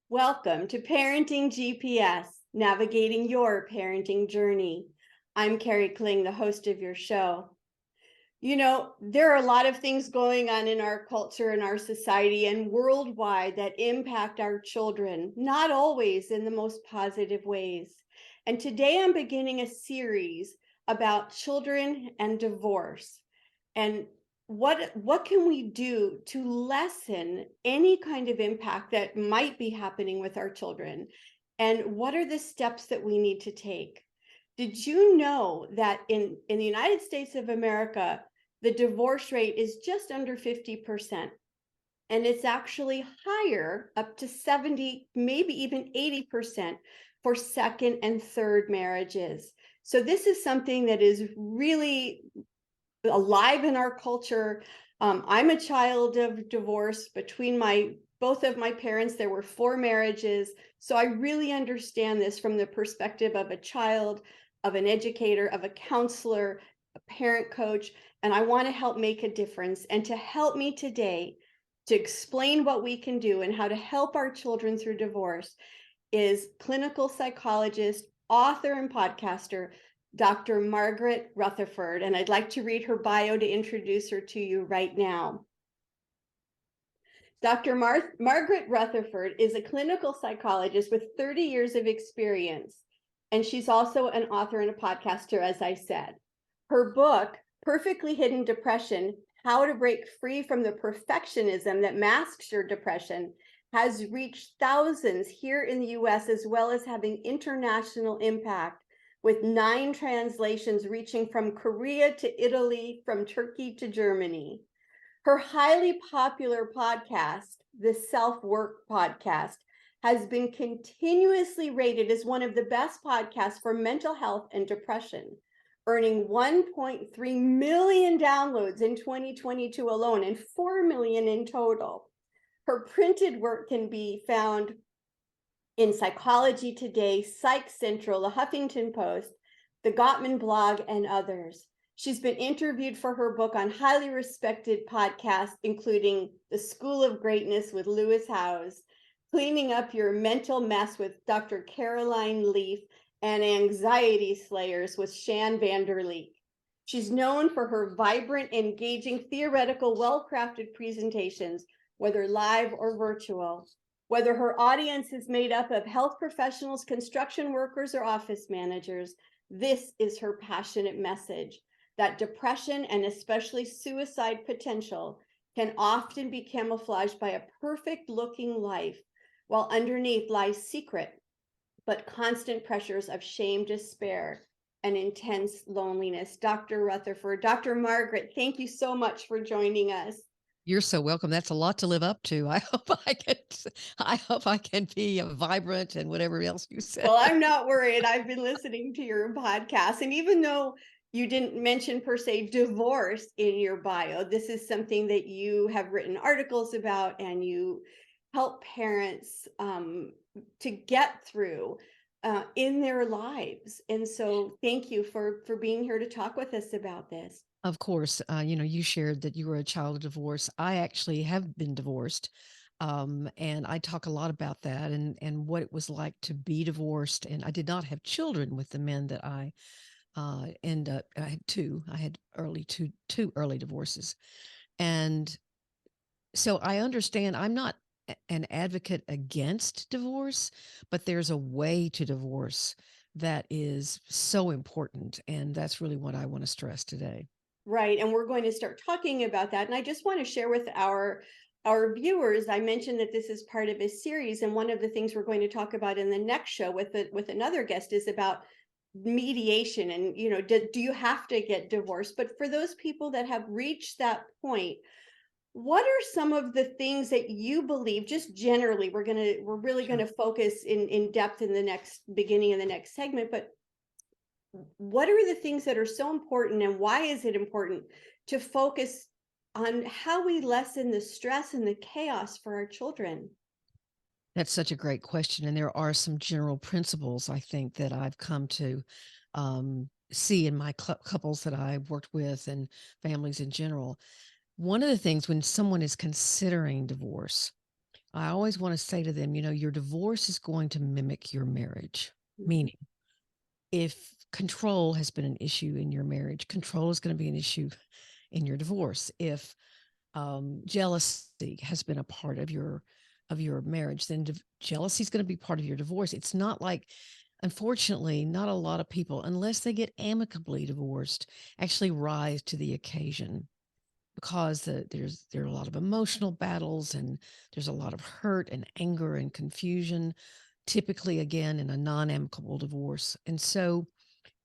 Welcome to Parenting GPS, navigating your parenting journey. I'm Kari Kling, the host of your show. There are a lot of things going on in our culture and our society and worldwide that impact our children, not always in the most positive ways. And today I'm beginning a series about children and divorce. And what can we do to lessen any kind of impact that might be happening with our children? And what are the steps that we need to take? Did you know that in the United States of America, the divorce rate is just under 50%? And it's actually higher, up to 70, maybe even 80% for second and third marriages. So this is something that is really alive in our culture. I'm a child of divorce. Between both of my parents, there were 4 marriages. So I really understand this from the perspective of a child, of an educator, of a counselor, a parent coach, and I want to help make a difference. And to help me today to explain what we can do and how to help our children through divorce is clinical psychologist, author, and podcaster, Dr. Margaret Rutherford, and I'd like to read her bio to introduce her to you right now. Dr. Margaret Rutherford is a clinical psychologist with 30 years of experience, and she's also an author and a podcaster, as I said. Her book, Perfectly Hidden Depression: How to Break Free from the Perfectionism That Masks Your Depression, has reached thousands here in the US, as well as having international impact, with 9 translations reaching from Korea to Italy, from Turkey to Germany. Her highly popular podcast, the Self-Work Podcast, has been continuously rated as one of the best podcasts for mental health and depression, earning 1.3 million downloads in 2022 alone and 4 million in total. Her printed work can be found in Psychology Today, Psych Central, the Huffington Post, the Gottman blog, and others. She's been interviewed for her book on highly respected podcasts, including The School of Greatness with Lewis Howes, Cleaning Up Your Mental Mess with Dr. Caroline Leaf, and Anxiety Slayers with Shan Vander Leek. She's known for her vibrant, engaging, theoretical, well-crafted presentations, whether live or virtual. Whether her audience is made up of health professionals, construction workers, or office managers, this is her passionate message: that depression, and especially suicide potential, can often be camouflaged by a perfect-looking life, while underneath lies secret but constant pressures of shame, despair, and intense loneliness. Dr. Rutherford, Dr. Margaret, thank you so much for joining us. You're so welcome. That's a lot to live up to. I hope I can be vibrant and whatever else you said. Well, I'm not worried. I've been listening to your podcast, and even though you didn't mention per se divorce in your bio, this is something that you have written articles about, and you help parents to get through in their lives. And so thank you for being here to talk with us about this. Of course, you shared that you were a child of divorce. I actually have been divorced. And I talk a lot about that and what it was like to be divorced. And I did not have children with the men that I I had two. I had two early divorces. And so I understand. I'm not an advocate against divorce, but there's a way to divorce that is so important. And that's really what I want to stress today. Right. And we're going to start talking about that. And I just want to share with our viewers, I mentioned that this is part of a series, and one of the things we're going to talk about in the next show with another guest is about mediation. And do you have to get divorced? But for those people that have reached that point, what are some of the things that you believe, just generally? We're really Sure. going to focus in depth in the next beginning of the next segment, but what are the things that are so important, and why is it important to focus on how we lessen the stress and the chaos for our children? That's such a great question. And there are some general principles I think that I've come to see in my couples that I've worked with and families in general. One of the things when someone is considering divorce, I always want to say to them, your divorce is going to mimic your marriage. Mhm. Meaning, if control has been an issue in your marriage, control is going to be an issue in your divorce. If jealousy has been a part of your marriage, then jealousy is going to be part of your divorce. It's not like, unfortunately, not a lot of people, unless they get amicably divorced, actually rise to the occasion because there are a lot of emotional battles, and there's a lot of hurt and anger and confusion, typically again in a non-amicable divorce. And so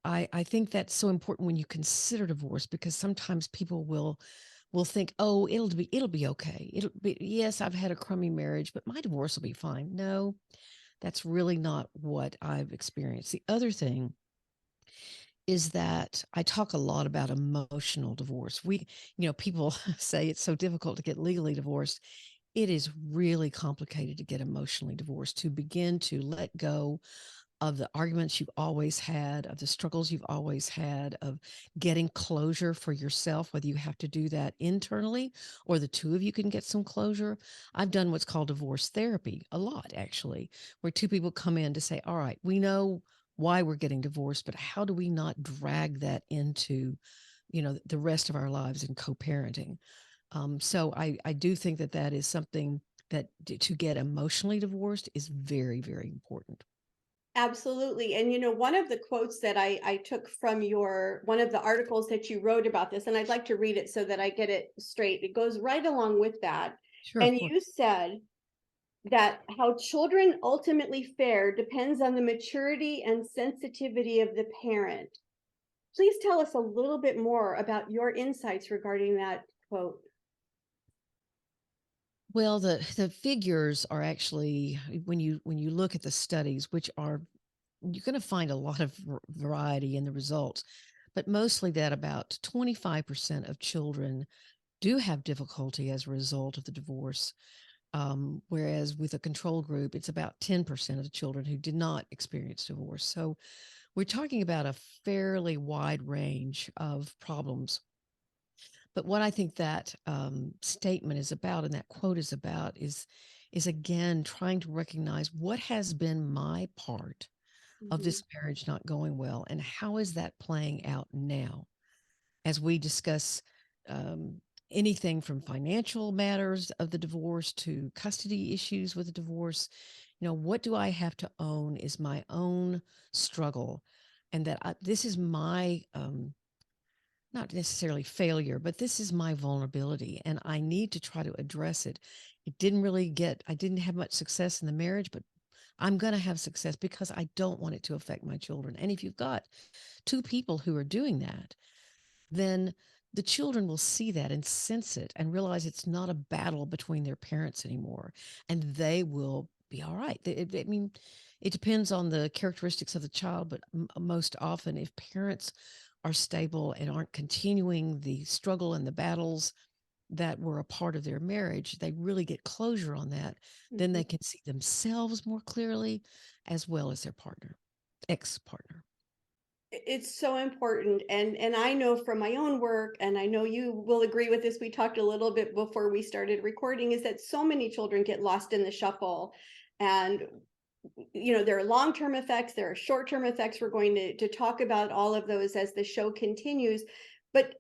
I think that's so important when you consider divorce, because sometimes people will think, oh, it'll be okay. It'll be, yes, I've had a crummy marriage, but my divorce will be fine. No, that's really not what I've experienced. The other thing is that I talk a lot about emotional divorce. People say it's so difficult to get legally divorced. It is really complicated to get emotionally divorced, to begin to let go of the arguments you've always had, of the struggles you've always had, of getting closure for yourself, whether you have to do that internally or the two of you can get some closure. I've done what's called divorce therapy a lot, actually, where two people come in to say, all right, we know why we're getting divorced, but how do we not drag that into, the rest of our lives in co-parenting? So I do think that that is something that to get emotionally divorced is very, very important. Absolutely. And one of the quotes that I took from one of the articles that you wrote about this, and I'd like to read it so that I get it straight. It goes right along with that. Sure, of And course. you said that how children ultimately fare depends on the maturity and sensitivity of the parent. Please tell us a little bit more about your insights regarding that quote. Well, the figures are actually, when you look at the studies, which are, you're going to find a lot of variety in the results, but mostly that about 25% of children do have difficulty as a result of the divorce. Whereas with a control group, it's about 10% of the children who did not experience divorce. So we're talking about a fairly wide range of problems. But what I think that statement is about, and that quote is about, is again trying to recognize what has been my part of Mhm. this marriage not going well, and how is that playing out now as we discuss um, anything from financial matters of the divorce to custody issues with the divorce. What do I have to own is my own struggle, and that this is my not necessarily failure, but this is my vulnerability, and I need to try to address it. I didn't have much success in the marriage, but I'm going to have success because I don't want it to affect my children. And if you've got two people who are doing that, then the children will see that and sense it and realize it's not a battle between their parents anymore. And they will be all right. I mean, it depends on the characteristics of the child, but most often, if parents are stable and aren't continuing the struggle and the battles that were a part of their marriage, they really get closure on that. Then Mhm. they can see themselves more clearly, as well as their partner, ex partner. It's so important, and I know from my own work, and I know you will agree with this. We talked a little bit before we started recording, is that so many children get lost in the shuffle. And there are long-term effects, there are short-term effects. We're going to talk about all of those as the show continues. But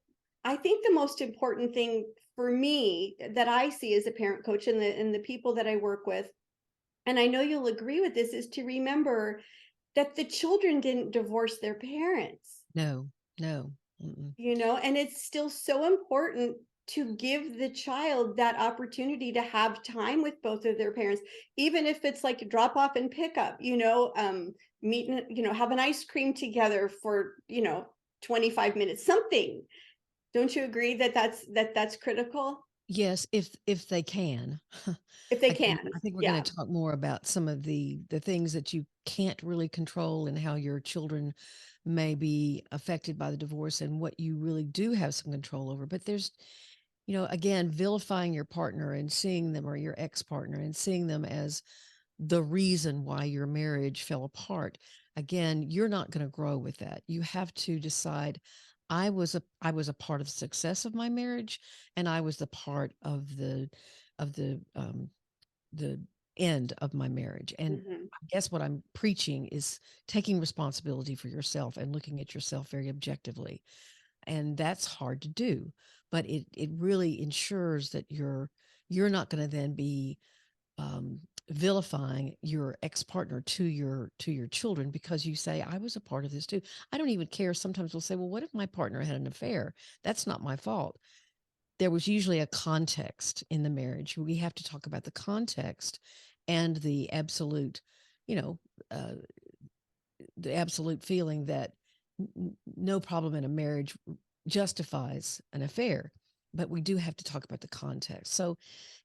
I think the most important thing for me that I see as a parent coach, and the people that I work with, and I know you'll agree with this, is to remember that the children didn't divorce their parents. No, no. Mm-mm. And it's still so important to give the child that opportunity to have time with both of their parents, even if it's like drop off and pick up, meet, have an ice cream together for 25 minutes, something. Don't you agree that that's critical? Yes, if they can. If they Again, can. I think we're going Yeah. to talk more about some of the things that you can't really control, and how your children may be affected by the divorce, and what you really do have some control over. But there's, again, vilifying your partner and seeing them, or your ex-partner, and seeing them as the reason why your marriage fell apart. Again, you're not going to grow with that. You have to decide, I was a part of the success of my marriage, and I was the part of the the end of my marriage. And Mhm. I guess what I'm preaching is taking responsibility for yourself and looking at yourself very objectively. And that's hard to do, but it really ensures that you're not going to then be um, vilifying your ex-partner to your children because you say I was a part of this too. I don't even care. Sometimes we'll say, well, what if my partner had an affair? That's not my fault. There was usually a context in the marriage. We have to talk about the context and the absolute, you know, uh, the absolute feeling that no problem in a marriage justifies an affair. But we do have to talk about the context. So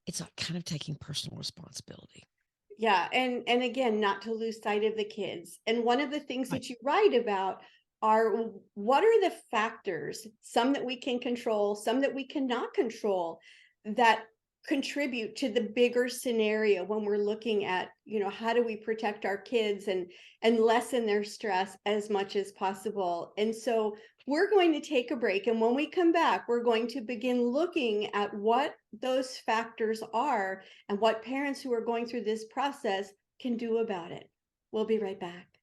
it's like kind of taking personal responsibility. Yeah, and again, not to lose sight of the kids. And one of the things Right. that you write about are what are the factors, some that we can control, some that we cannot control, that contribute to the bigger scenario when we're looking at, how do we protect our kids and lessen their stress as much as possible. And so we're going to take a break, and when we come back, we're going to begin looking at what those factors are and what parents who are going through this process can do about it. We'll be right back.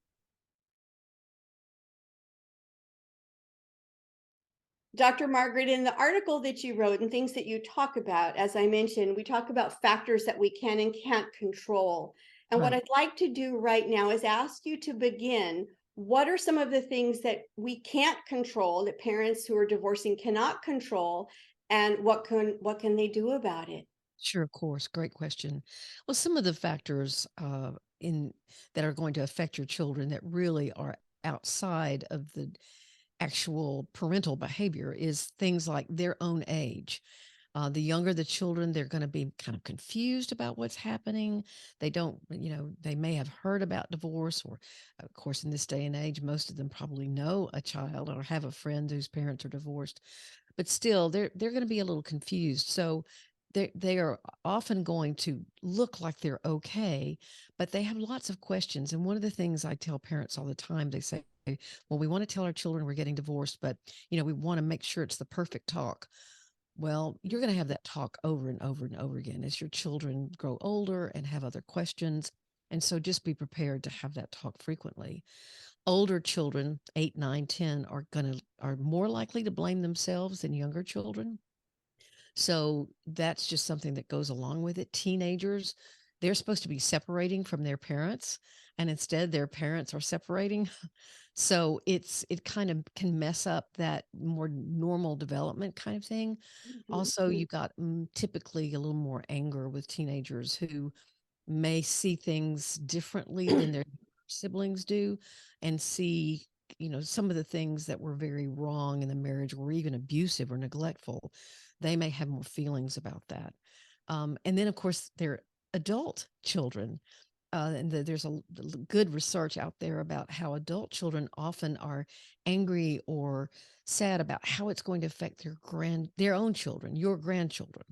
Dr. Margaret, in the article that you wrote and things that you talk about, as I mentioned, we talk about factors that we can and can't control. And what Right. I'd like to do right now is ask you to begin. What are some of the things that we can't control, that parents who are divorcing cannot control, and what can they do about it? Sure, of course. Great question. Well, some of the factors in that are going to affect your children that really are outside of the actual parental behavior is things like their own age. The younger the children, they're going to be kind of confused about what's happening. They don't, they may have heard about divorce, or, of course, in this day and age, most of them probably know a child or have a friend whose parents are divorced. But still, they're going to be a little confused. So they are often going to look like they're okay, but they have lots of questions. And one of the things I tell parents all the time, they say, well, we want to tell our children we're getting divorced, but we want to make sure it's the perfect talk. Well, you're going to have that talk over and over and over again as your children grow older and have other questions. And so just be prepared to have that talk frequently. Older children, 8, 9, 10, are more likely to blame themselves than younger children. So that's just something that goes along with it. Teenagers, they're supposed to be separating from their parents, and instead their parents are separating. So it kind of can mess up that more normal development kind of thing. Mhm, Also, you got typically a little more anger with teenagers who may see things differently than their siblings do, and see some of the things that were very wrong in the marriage or even abusive or neglectful. They may have more feelings about that. And then of course they're adult children, and there's good research out there about how adult children often are angry or sad about how it's going to affect their own children, your grandchildren.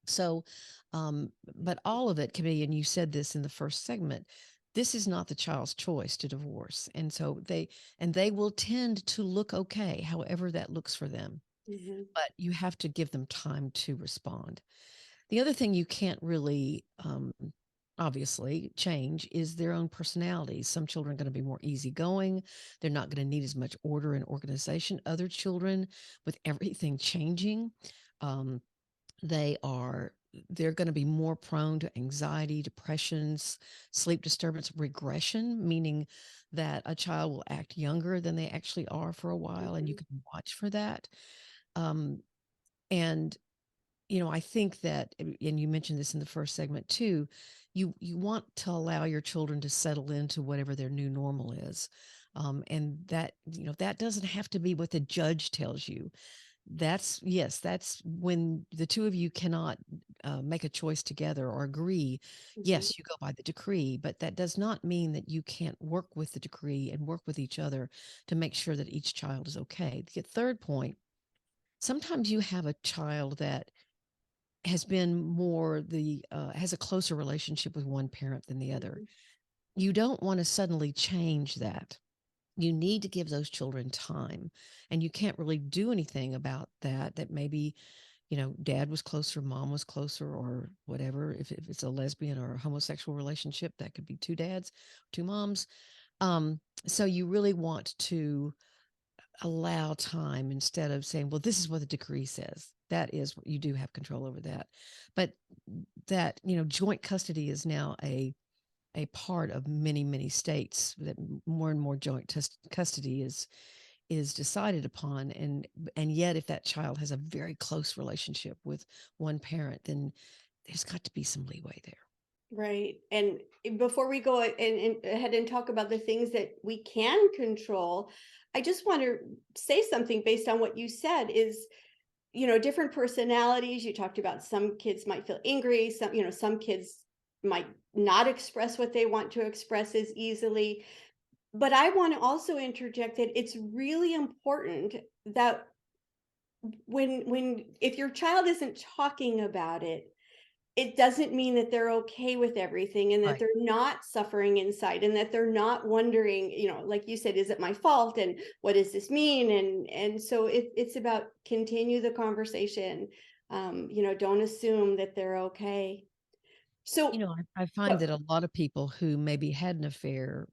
So, but all of it can be, and you said this in the first segment, this is not the child's choice to divorce. And so they will tend to look okay, however that looks for them. mhm, But you have to give them time to respond. The other thing you can't really, obviously change is their own personalities. Some children are going to be more easygoing. They're not going to need as much order and organization. Other children, with everything changing, um, they are they're going to be more prone to anxiety, depressions, sleep disturbance, regression, meaning that a child will act younger than they actually are for a while, and you mhm, can watch for that. Um, and I think that, and you mentioned this in the first segment too, you want to allow your children to settle into whatever their new normal is. And that, that doesn't have to be what the judge tells you. That's when the two of you cannot make a choice together or agree. mhm, Yes, you go by the decree, but that does not mean that you can't work with the decree and work with each other to make sure that each child is okay. The third point, sometimes you have a child that has been has a closer relationship with one parent than the other. mhm, You don't want to suddenly change that. You need to give those children time, and you can't really do anything about that. That maybe dad was closer, mom was closer, or whatever. If it's a lesbian or a homosexual relationship, that could be two dads, two moms. So you really want to allow time instead of saying, well, this is what the decree says. That is what you do have control over that. But that, joint custody is now a part of many, many states, that more and more joint custody is decided upon. And yet if that child has a very close relationship with one parent, then there's got to be some leeway there. Right. And before we go and ahead and talk about the things that we can control, I just want to say something based on what you said is, different personalities. You talked about some kids might feel angry, some kids might not express what they want to express as easily. But I want to also interject that it's really important that when if your child isn't talking about it, it doesn't mean that they're okay with everything and that Right. they're not suffering inside and that they're not wondering, like you said, is it my fault? And what does this mean? And so it's about continue the conversation. Don't assume that they're okay. So I find go, that a lot of people who maybe had an affair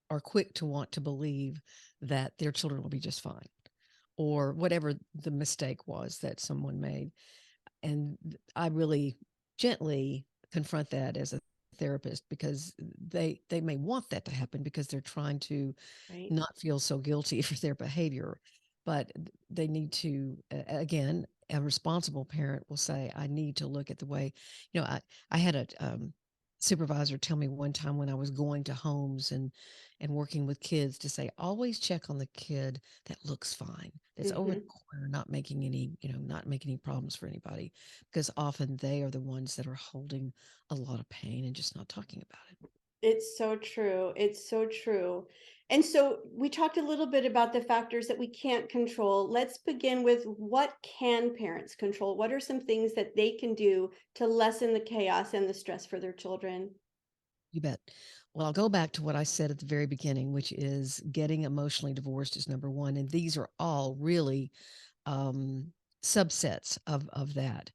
are quick to want to believe that their children will be just fine, or whatever the mistake was that someone made. And I really gently confront that as a therapist, because they may want that to happen because they're trying to right. not feel so guilty for their behavior. But they need to, again, a responsible parent will say, I need to look at the way, I had a supervisor tell me one time when I was going to homes and working with kids, to say, always check on the kid that looks fine, that's over the Mhm. corner, not making any, not making any problems for anybody, because often they are the ones that are holding a lot of pain and just not talking about it. It's so true. It's so true. And so we talked a little bit about the factors that we can't control. Let's begin with what can parents control? What are some things that they can do to lessen the chaos and the stress for their children? You bet. Well, I'll go back to what I said at the very beginning, which is getting emotionally divorced is number one. And these are all really um, subsets of that.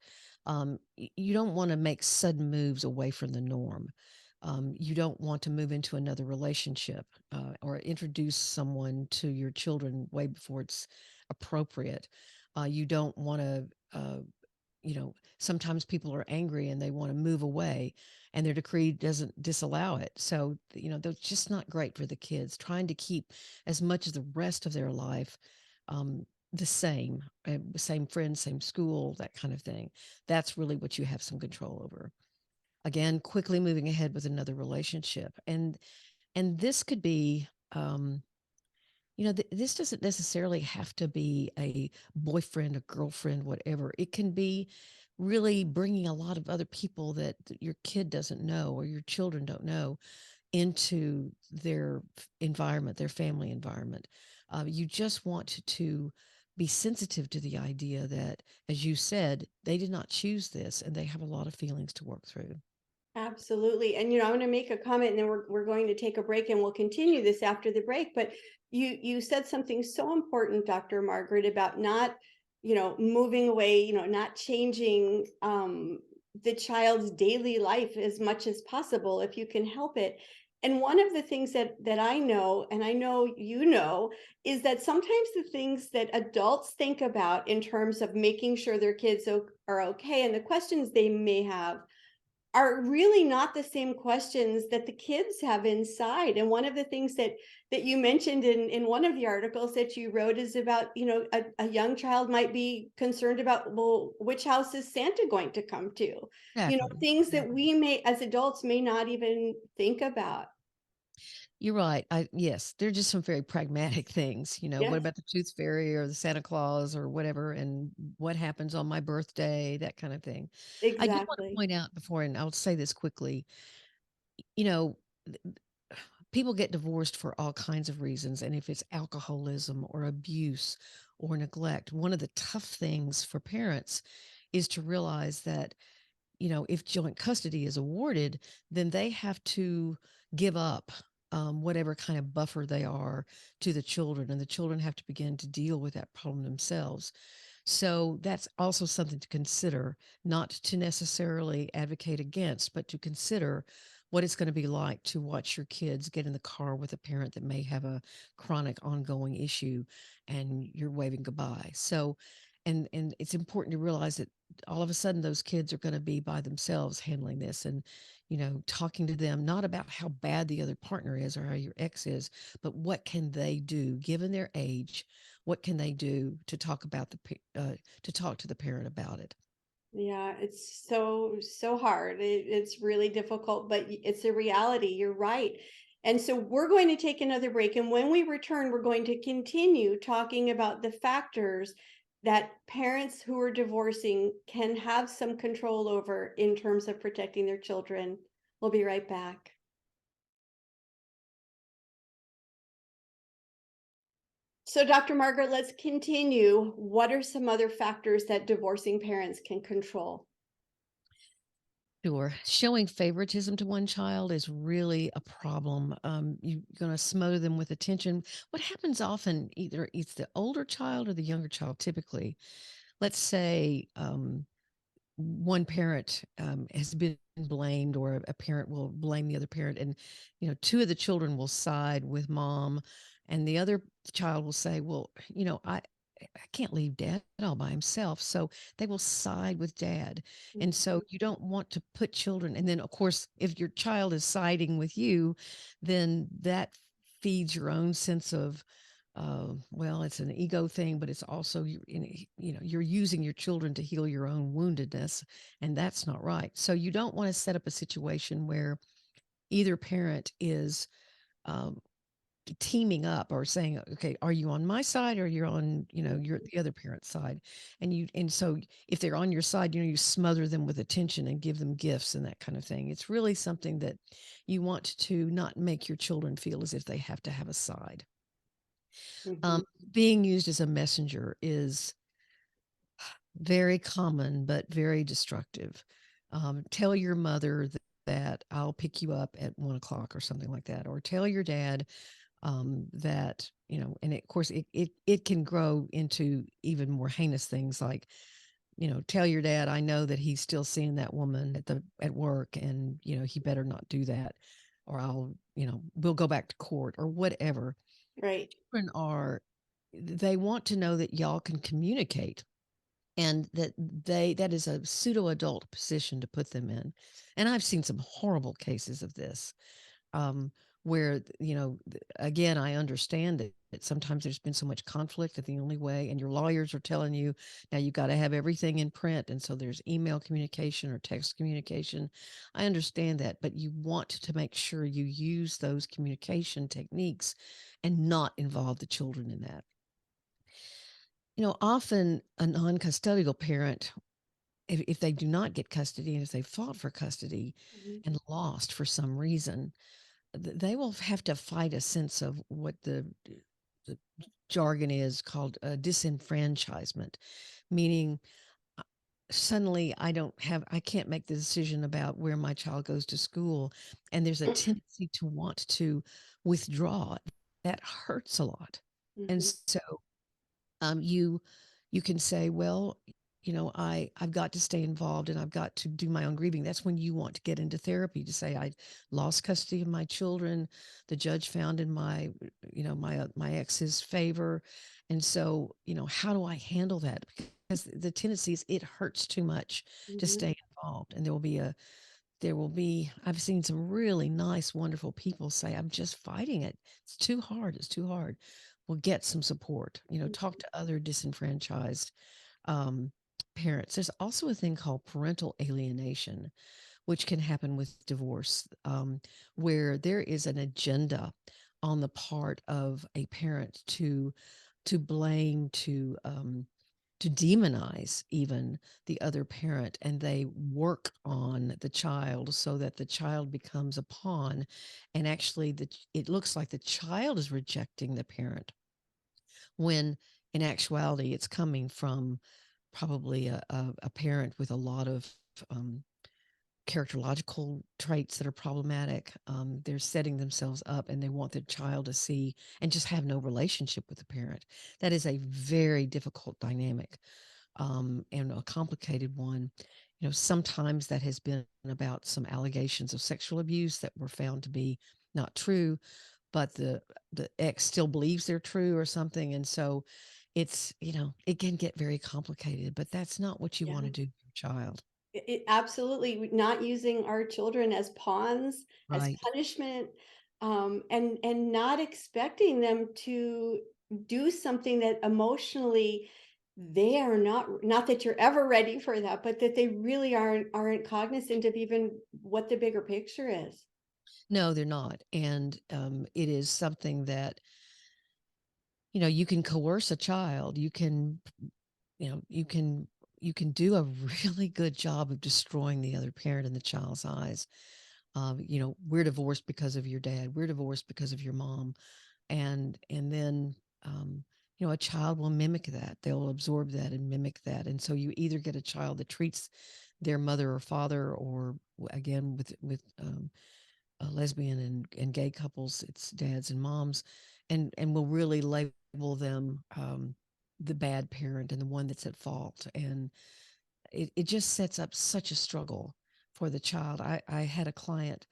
You don't want to make sudden moves away from the norm. You don't want to move into another relationship or introduce someone to your children way before it's appropriate. You don't want to sometimes people are angry and they want to move away, and their decree doesn't disallow it. So, that's just not great for the kids. Trying to keep as much of the rest of their life the same friends, same school, that kind of thing. That's really what you have some control over. Again, quickly moving ahead with another relationship. And this could be this doesn't necessarily have to be a boyfriend, a girlfriend, whatever. It can be really bringing a lot of other people that your kid doesn't know or your children don't know into their environment, their family environment. You just want to be sensitive to the idea that, as you said, they did not choose this and they have a lot of feelings to work through. Absolutely. And I'm going to make a comment and then we're going to take a break and we'll continue this after the break. But you said something so important, Dr. Margaret, about not, moving away, not changing the child's daily life as much as possible if you can help it. And one of the things that I know, and I know is that sometimes the things that adults think about in terms of making sure their kids are okay and the questions they may have are really not the same questions that the kids have inside. And one of the things that you mentioned in one of the articles that you wrote is about, a young child might be concerned about, well, which house is Santa going to come to? Exactly. Things that Exactly. we may, as adults, may not even think about. You're right. Yes, they're just some very pragmatic things. What Yes, about the tooth fairy or the Santa Claus or whatever, and what happens on my birthday, that kind of thing. I do want to exactly. point out before, and I'll say this quickly, you know, th- people get divorced for all kinds of reasons, and if it's alcoholism or abuse or neglect, one of the tough things for parents is to realize that, if joint custody is awarded, then they have to give up whatever kind of buffer they are to the children, and the children have to begin to deal with that problem themselves. So that's also something to consider, not to necessarily advocate against, but to consider what it's going to be like to watch your kids get in the car with a parent that may have a chronic ongoing issue and you're waving goodbye. So, and it's important to realize that all of a sudden those kids are going to be by themselves handling this, and talking to them not about how bad the other partner is or how your ex is, but what can they do given their age, what can they do to talk about to talk to the parent about it. Yeah, it's so hard. It's really difficult, but it's a reality. You're right. And so we're going to take another break. And when we return, we're going to continue talking about the factors that parents who are divorcing can have some control over in terms of protecting their children. We'll be right back. So, Dr. Margaret, let's continue. What are some other factors that divorcing parents can control? Sure. Showing favoritism to one child is really a problem. You're going to smother them with attention. What happens often, either it's the older child or the younger child, typically. Let's say one parent has been blamed, or a parent will blame the other parent, and two of the children will side with mom, and the other child will say, well, I can't leave dad all by himself, so they will side with dad. And so you don't want to put children, and then of course if your child is siding with you, then that feeds your own sense of well, it's an ego thing, but it's also you're using your children to heal your own woundedness, and that's not right. So you don't want to set up a situation where either parent is um, teaming up or saying, okay, are you on my side, or you're on you're the other parent's side. And so if they're on your side, you smother them with attention and give them gifts and that kind of thing. It's really something that you want to not make your children feel as if they have to have a side. um, Mhm. Being used as a messenger is very common, but very destructive. Tell your mother that I'll pick you up at 1 o'clock or something like that, or tell your dad that and of course it can grow into even more heinous things, like tell your dad I know that he's still seeing that woman at work, and he better not do that, or I'll we'll go back to court or whatever. Right. Children are they want to know that y'all can communicate, and that is a pseudo adult position to put them in. And I've seen some horrible cases of this, um, where again, I understand that sometimes there's been so much conflict that the only way, and your lawyers are telling you now you got to have everything in print, and so there's email communication or text communication. I understand that, but you want to make sure you use those communication techniques and not involve the children in that. Often a non-custodial parent, if they do not get custody, and if they fought for custody Mhm. and lost for some reason, they will have to fight a sense of what the jargon is called disenfranchisement, meaning uh, suddenly I can't make the decision about where my child goes to school, and there's a tendency to want to withdraw. That hurts a lot. And Mhm. so you can say, well, I've got to stay involved and I've got to do my own grieving. That's when you want to get into therapy, to say I lost custody of my children, the judge found in my ex's favor, and so how do I handle that? Because the tendency is it hurts too much to Mhm. stay involved, and there will be I've seen some really nice, wonderful people say, I'm just fighting it. It's too hard. It's too hard. Well, get some support. Talk to other disenfranchised um, parents. There's also a thing called parental alienation, which can happen with divorce, where there is an agenda on the part of a parent to blame, to demonize even the other parent, and they work on the child so that the child becomes a pawn, and actually it looks like the child is rejecting the parent, when in actuality it's coming from probably a parent with a lot of um, characterological traits that are problematic. They're setting themselves up, and they want the child to see and just have no relationship with the parent. That is a very difficult dynamic. and a complicated one. Sometimes that has been about some allegations of sexual abuse that were found to be not true, but the ex still believes they're true or something. And so it can get very complicated, but that's not what you want Yeah. to do for your child. Absolutely not using our children as pawns, as Right. punishment, and not expecting them to do something that emotionally they are not that you're ever ready for that, but that they really aren't cognizant of even what the bigger picture is. No, they're not. And it is something that, you can coerce a child. You know, you can do a really good job of destroying the other parent in the child's eyes. We're divorced because of your dad. We're divorced because of your mom. And then a child will mimic that. They'll absorb that and mimic that. And so you either get a child that treats their mother or father, or again with lesbian and gay couples, it's dads and moms, and will really label them the bad parent and the one that's at fault. And it just sets up such a struggle for the child. I had a client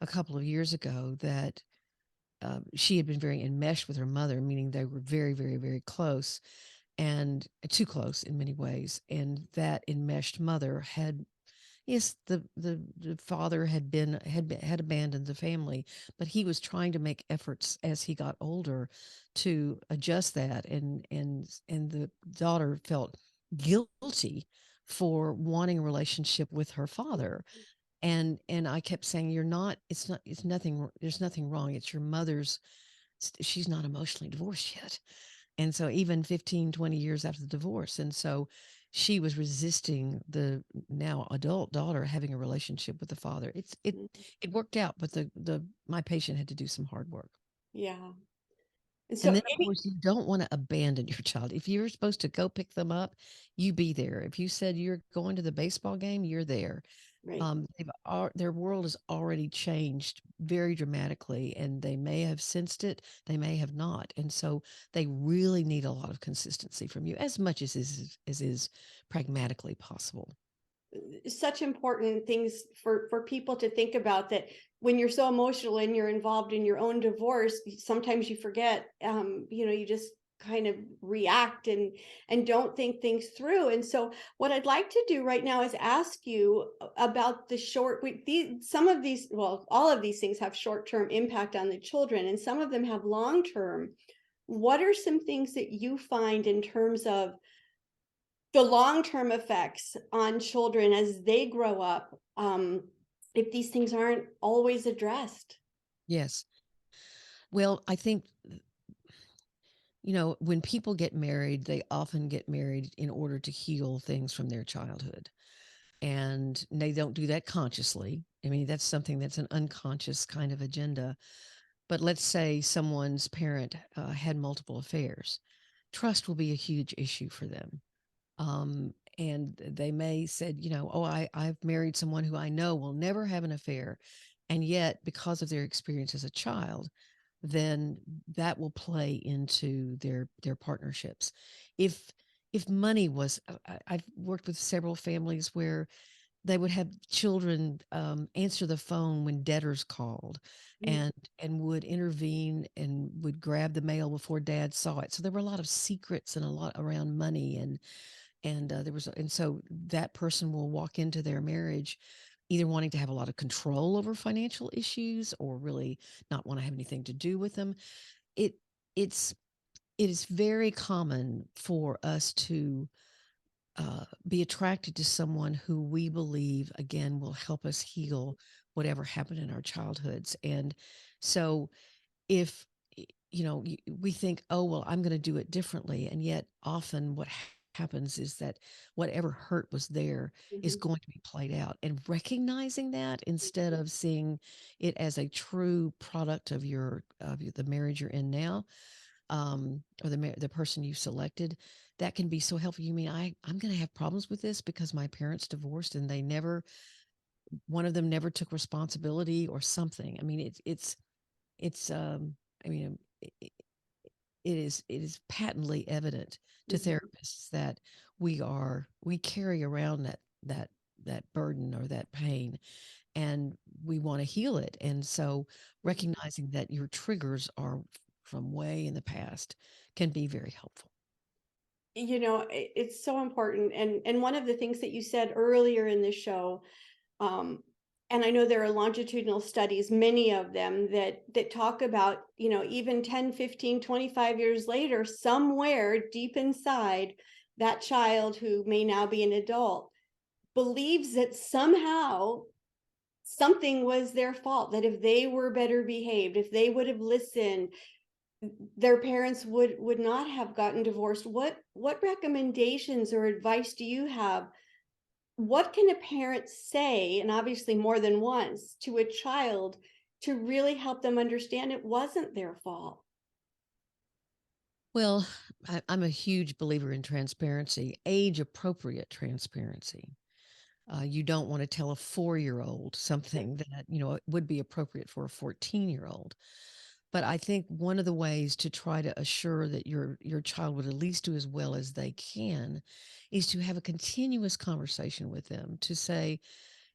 a couple of years ago that she had been very enmeshed with her mother, meaning they were very, very, very close, and too close in many ways. And that enmeshed mother had, yes, the father had abandoned the family, but he was trying to make efforts as he got older to adjust that. And the daughter felt guilty for wanting a relationship with her father. And I kept saying, you're not, it's nothing, there's nothing wrong. It's your mother's, she's not emotionally divorced yet. And so even 15, 20 years after the divorce. And so she was resisting the now adult daughter having a relationship with the father. Mhm. It worked out, but the my patient had to do some hard work. Yeah. And And so then, of any course, you don't want to abandon your child. If you're supposed to go pick them up, you be there. If you said you're going to the baseball game, you're there. right. Their world has already changed very dramatically, and they may have sensed it, they may have not. And so they really need a lot of consistency from you, as much as is pragmatically possible. Such important things for people to think about, that when you're so emotional and you're involved in your own divorce, sometimes you forget, you just kind of react and don't think things through. And so what I'd like to do right now is ask you about the short some of these, well, all of these things have short-term impact on the children, and some of them have long-term. What are some things that you find in terms of the long-term effects on children as they grow up, if these things aren't always addressed? Yes. Well, I think, when people get married, they often get married in order to heal things from their childhood. And they don't do that consciously. I mean, that's something that's an unconscious kind of agenda. But let's say someone's parent had multiple affairs. Trust will be a huge issue for them. And they may said, oh, I've married someone who I know will never have an affair. And yet, because of their experience as a child, then that will play into their partnerships. If if money was, I've worked with several families where they would have children answer the phone when debtors called, Mm, and would intervene and would grab the mail before dad saw it. So there were a lot of secrets and a lot around money, and so that person will walk into their marriage either wanting to have a lot of control over financial issues or really not want to have anything to do with them. It it's it is very common for us to be attracted to someone who we believe again will help us heal whatever happened in our childhoods. And so if we think, oh well, I'm going to do it differently, and yet often what happens is that whatever hurt was there is mhm, going to be played out, and recognizing that instead of seeing it as a true product of the marriage you're in now, or the person you selected, that can be so helpful. You mean I'm going to have problems with this because my parents divorced and they never, one of them never took responsibility or something. I mean, it's I mean, it is patently evident to Mhm. therapists that we carry around that burden or that pain, and we want to heal it. And so Mhm. recognizing that your triggers are from way in the past can be very helpful. It's so important. And one of the things that you said earlier in the show, um, and I know there are longitudinal studies, many of them that talk about, even 10, 15, 25 years later, somewhere deep inside, that child who may now be an adult believes that somehow something was their fault, that if they were better behaved, if they would have listened, their parents would not have gotten divorced. What recommendations or advice do you have? What can a parent say, and obviously more than once, to a child to really help them understand it wasn't their fault? Well, I'm a huge believer in transparency, age appropriate transparency. You don't want to tell a 4-year old Right. something that would be appropriate for a 14-year-old. But I think one of the ways to try to assure that your child would at least do as well as they can is to have a continuous conversation with them, to say,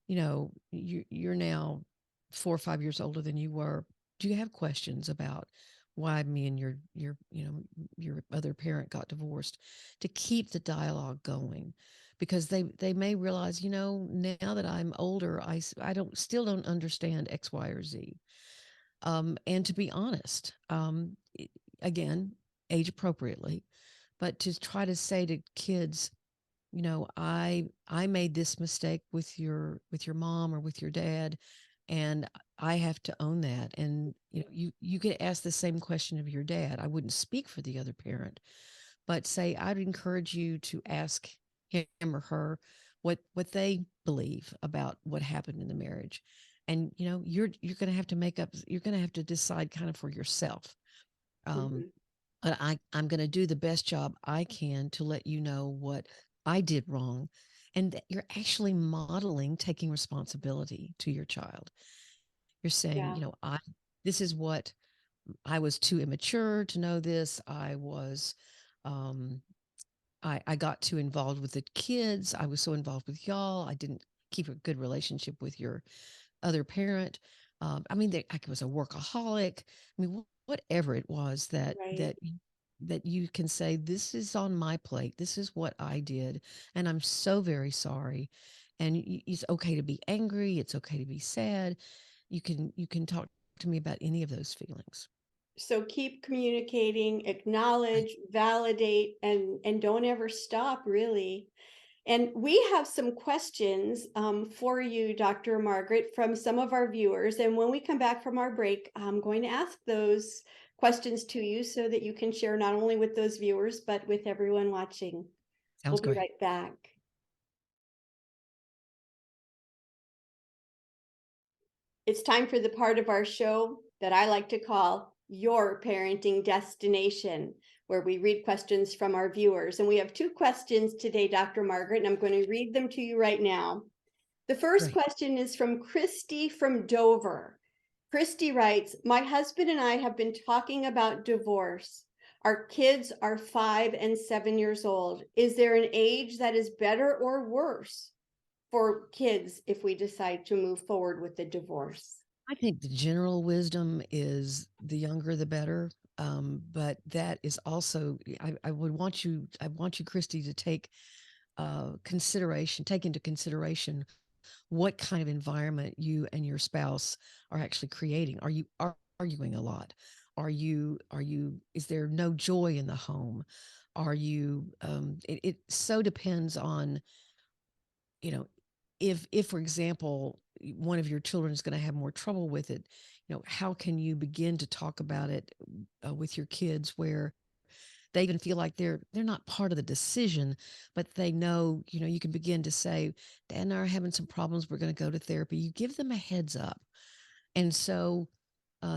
you're now 4 or 5 years older than you were. Do you have questions about why me and your other parent got divorced? To keep the dialogue going, because they may realize, now that I'm older, I don't understand X, Y, or Z. And to be honest, again, age appropriately, but to try to say to kids, I made this mistake with your mom or with your dad, and I have to own that. And you could ask the same question of your dad. I wouldn't speak for the other parent, but say I'd encourage you to ask him or her what they believe about what happened in the marriage. And you're going to have to you're going to have to decide kind of for yourself. um, Mhm. but I'm going to do the best job I can to let you know what I did wrong, and that you're actually modeling taking responsibility to your child. You're saying, Yeah. I this is what I was too immature to know this. Um, I got too involved with the kids. I was so involved with y'all. I didn't keep a good relationship with your other parent. I mean, I was a workaholic. I mean, whatever it was Right. that you can say, this is on my plate. This is what I did, and I'm so very sorry. And it's okay to be angry. It's okay to be sad. You can talk to me about any of those feelings. So keep communicating, Right. acknowledge, validate, and don't ever stop, really. And we have some questions for you, Dr. Margaret, from some of our viewers. And when we come back from our break, I'm going to ask those questions to you so that you can share not only with those viewers, but with everyone watching. Sounds We'll be great. right back. It's time for the part of our show that I like to call Your Parenting Destination, where we read questions from our viewers. And we have two questions today, Dr. Margaret, and I'm going to read them to you right now. The first Great. question is from Christy from Dover. Christy writes, my husband and I have been talking about divorce. Our kids are 5 and 7 years old. Is there an age that is better or worse for kids if we decide to move forward with the divorce? I think the general wisdom is the younger the better. But that is also, I want you, Christy, to take into consideration what kind of environment you and your spouse are actually creating. Are you arguing a lot? Is there no joy in the home? It so depends on, you know, if for example, one of your children is going to have more trouble with it, how can you begin to talk about it with your kids, where they even feel like they're not part of the decision, but they know, you can begin to say, Dad and I are having some problems, we're going to go to therapy. You give them a heads up. And so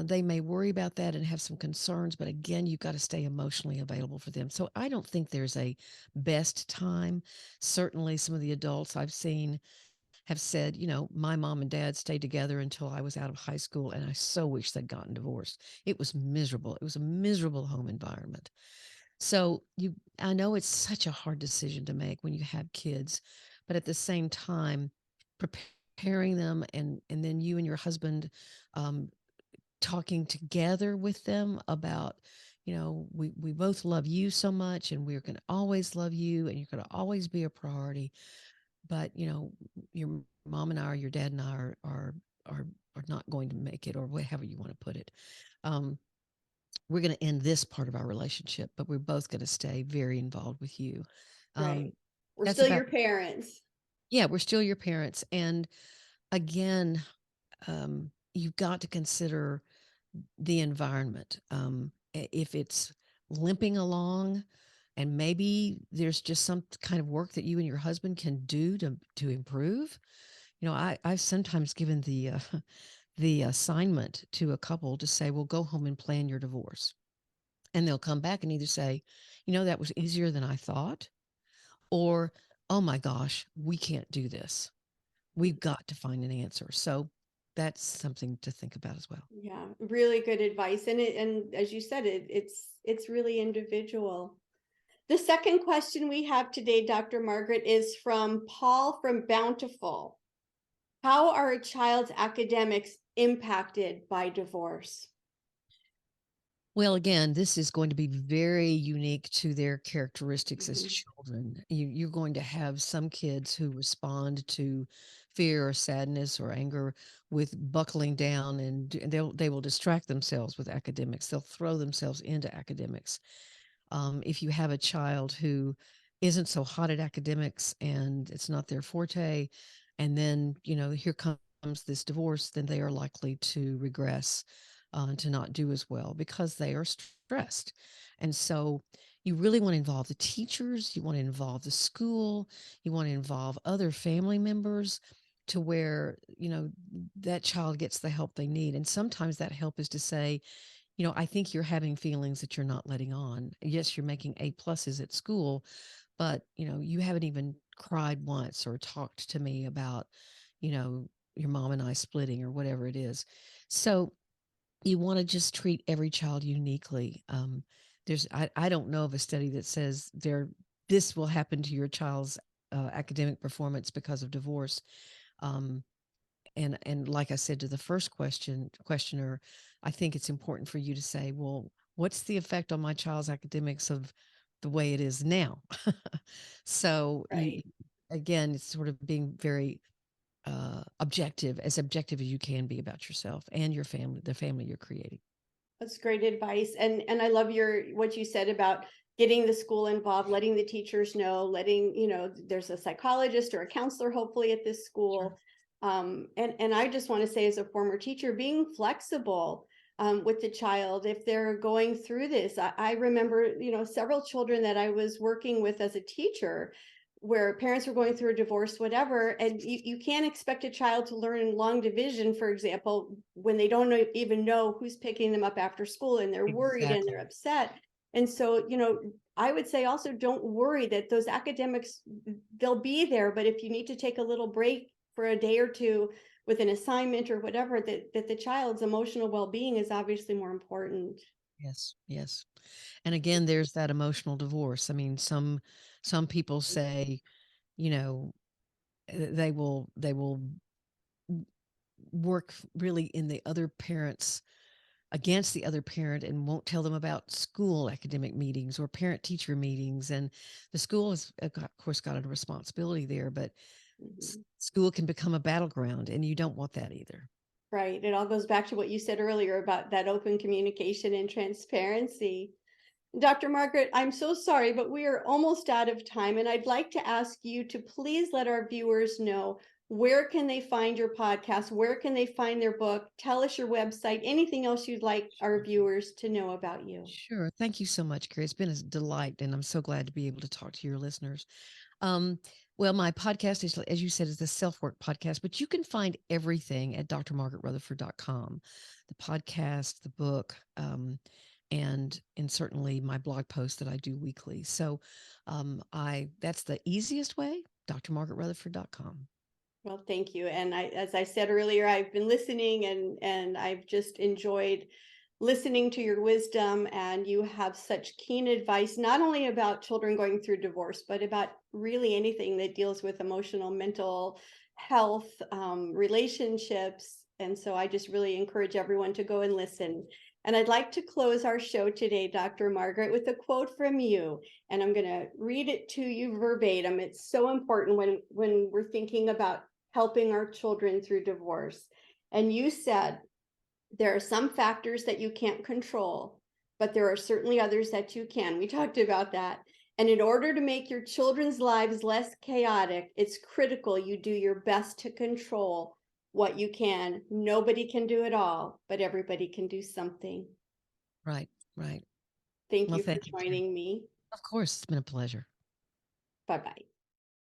they may worry about that and have some concerns, but again, you've got to stay emotionally available for them. So I don't think there's a best time. Certainly some of the adults I've seen have said, you know, my mom and dad stayed together until I was out of high school, and I so wish they'd gotten divorced. It was miserable. It was a miserable home environment. So I know it's such a hard decision to make when you have kids, but at the same time, preparing them, and then you and your husband um, talking together with them about, you know, we both love you so much, and we're going to always love you, and you're going to always be a priority. But you know, your mom and I, or your dad and I, are are not going to make it, or whatever you want to put it. Um, we're going to end this part of our relationship, but we're both going to stay very involved with you. Um, Right. We're that's still about, your parents. yeah, we're still your parents. And again, you've got to consider the environment. If it's limping along, and maybe there's just some kind of work that you and your husband can do to improve. You know, I've sometimes given the the assignment to a couple to say, well, go home and plan your divorce. And they'll come back and either say, you know, that was easier than I thought, or, oh my gosh, we can't do this. We've got to find an answer. So that's something to think about as well. Yeah, really good advice. And as you said, it's really individual. The second question we have today, Dr. Margaret, is from Paul from Bountiful. How are a child's academics impacted by divorce? Well, again, this is going to be very unique to their characteristics as Mhm. children. You're going to have some kids who respond to fear or sadness or anger with buckling down, and they will distract themselves with academics. They'll throw themselves into academics. If you have a child who isn't so hot at academics and it's not their forte, and then, you know, here comes this divorce, then they are likely to regress, to not do as well because they are stressed. And so you really want to involve the teachers, you want to involve the school, you want to involve other family members, to where, you know, that child gets the help they need. And sometimes that help is to say, you know, I think you're having feelings that you're not letting on. Yes, you're making A pluses at school, but you know, you haven't even cried once or talked to me about, you know, your mom and I splitting or whatever it is. So you want to just treat every child uniquely. I don't know of a study that says this will happen to your child's academic performance because of divorce. Um, and like I said to the first questioner, I think it's important for you to say, well, what's the effect on my child's academics of the way it is now? So you, Right. again, it's sort of being very objective, as objective as you can be about yourself and your family, the family you're creating. That's great advice. And I love what you said about getting the school involved, letting the teachers know, letting, there's a psychologist or a counselor hopefully at this Sure. school. And I just want to say, as a former teacher, being flexible with the child if they're going through this. I remember, several children that I was working with as a teacher where parents were going through a divorce, whatever, and you can't expect a child to learn long division, for example, when they don't even know who's picking them up after school, and they're worried and they're Exactly. upset. And so, I would say also, don't worry that those academics, they'll be there, but if you need to take a little break for a day or two with an assignment or whatever, that the child's emotional well-being is obviously more important. Yes. Yes. And again, there's that emotional divorce. I mean, some people say, you know, they will work really in the other parents against the other parent and won't tell them about school academic meetings or parent teacher meetings. And the school has of course got a responsibility there, but Mhm. school can become a battleground, and you don't want that either. Right. It all goes back to what you said earlier about that open communication and transparency. Dr. Margaret, I'm so sorry, but we are almost out of time, and I'd like to ask you to please let our viewers know, where can they find your podcast? Where can they find their book? Tell us your website, anything else you'd like our viewers to know about you. Sure. Thank you so much, Carrie. It's been a delight, and I'm so glad to be able to talk to your listeners. Um, well, my podcast is, as you said, is the self work podcast, but you can find everything at drmargaretrutherford.com, the podcast, the book, and certainly my blog post that I do weekly. So, I that's the easiest way, drmargaretrutherford.com. Well, thank you. And as I said earlier, I've been listening, and I've just enjoyed listening to your wisdom, and you have such keen advice, not only about children going through divorce, but about really anything that deals with emotional, mental health, relationships. And so I just really encourage everyone to go and listen. And I'd like to close our show today, Dr. Margaret, with a quote from you. And I'm going to read it to you verbatim. It's so important when we're thinking about helping our children through divorce. And you said, there are some factors that you can't control, but there are certainly others that you can. We talked about that. And in order to make your children's lives less chaotic, it's critical you do your best to control what you can. Nobody can do it all, but everybody can do something. Right, right. Thank Well, you for thank you, Karen. joining me. Of course, it's been a pleasure. Bye bye.